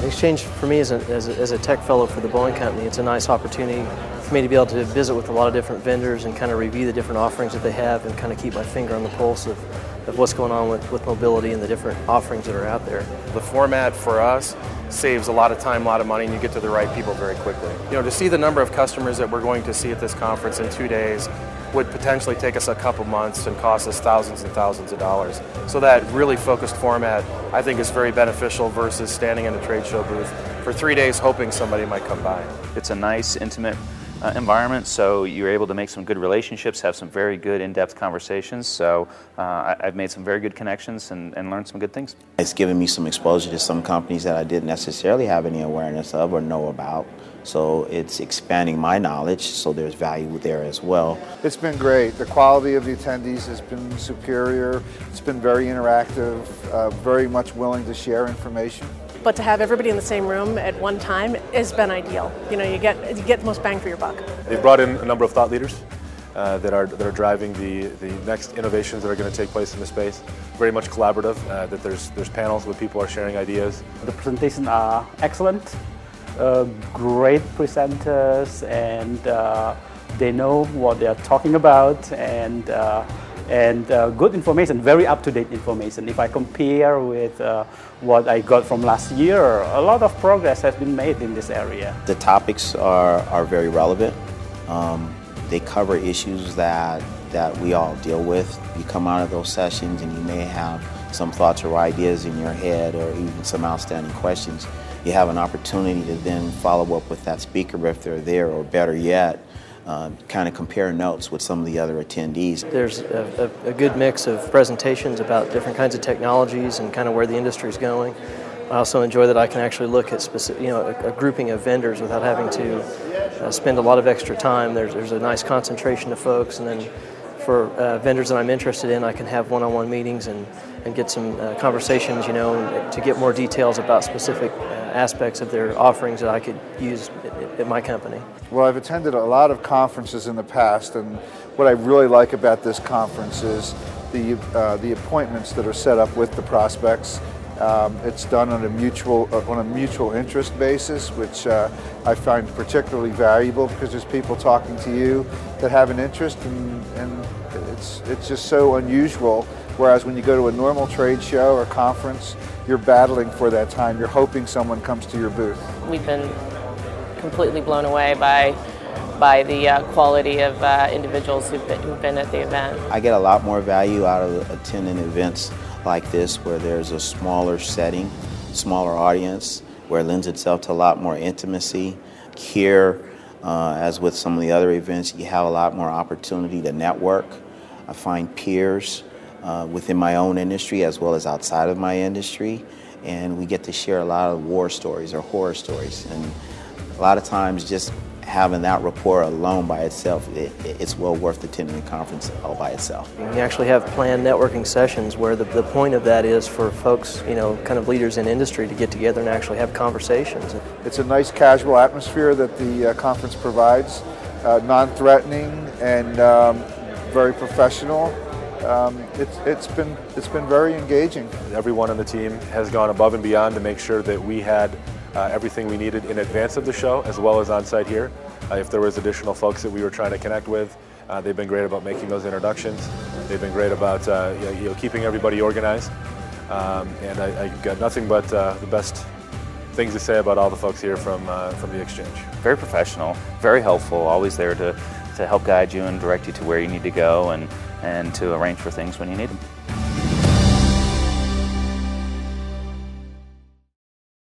Exchange for me as a tech fellow for the Boeing company, it's a nice opportunity for me to be able to visit with a lot of different vendors and kind of review the different offerings that they have and kind of keep my finger on the pulse of what's going on with mobility and the different offerings that are out there. The format for us saves a lot of time, a lot of money, and you get to the right people very quickly. You know, to see the number of customers that we're going to see at this conference in 2 days would potentially take us a couple months and cost us thousands and thousands of dollars. So that really focused format, I think, is very beneficial versus standing in a trade show booth for 3 days hoping somebody might come by. It's a nice, intimate environment, so you're able to make some good relationships, have some very good in-depth conversations. So I've made some very good connections and learned some good things. It's given me some exposure to some companies that I didn't necessarily have any awareness of or know about. So it's expanding my knowledge, so there's value there as well. It's been great. The quality of the attendees has been superior. It's been very interactive, very much willing to share information. But to have everybody in the same room at one time has been ideal. You know, you get the most bang for your buck. They've brought in a number of thought leaders that are driving the next innovations that are going to take place in the space. Very much collaborative. That there's panels where people are sharing ideas. The presentations are excellent. Great presenters, and they know what they are talking about, and good information, very up-to-date information. If I compare with what I got from last year, a lot of progress has been made in this area. The topics are very relevant. They cover issues that we all deal with. You come out of those sessions and you may have some thoughts or ideas in your head or even some outstanding questions. You have an opportunity to then follow up with that speaker if they're there, or better yet, kind of compare notes with some of the other attendees. There's a good mix of presentations about different kinds of technologies and kind of where the industry is going. I also enjoy that I can actually look at specific, a grouping of vendors without having to spend a lot of extra time. There's a nice concentration of folks, and then for vendors that I'm interested in, I can have one-on-one meetings and get some conversations, to get more details about specific aspects of their offerings that I could use at my company. Well, I've attended a lot of conferences in the past, and what I really like about this conference is the appointments that are set up with the prospects. It's done on a mutual interest basis, which I find particularly valuable because there's people talking to you that have an interest, and it's just so unusual. Whereas when you go to a normal trade show or conference, you're battling for that time. You're hoping someone comes to your booth. We've been completely blown away by the quality of individuals who've been at the event. I get a lot more value out of attending events like this, where there's a smaller setting, smaller audience, where it lends itself to a lot more intimacy. Here, as with some of the other events, you have a lot more opportunity to network. I find peers within my own industry as well as outside of my industry, and we get to share a lot of war stories or horror stories. And a lot of times just having that rapport alone by itself, it's well worth attending a conference all by itself. You actually have planned networking sessions where the point of that is for folks, kind of leaders in industry to get together and actually have conversations. It's a nice casual atmosphere that the conference provides, non-threatening and very professional. It's been very engaging. Everyone on the team has gone above and beyond to make sure that we had everything we needed in advance of the show, as well as on site here. If there was additional folks that we were trying to connect with, they've been great about making those introductions. They've been great about keeping everybody organized. And I got nothing but the best things to say about all the folks here from the exchange. Very professional, very helpful, always there to help guide you and direct you to where you need to go and to arrange for things when you need them.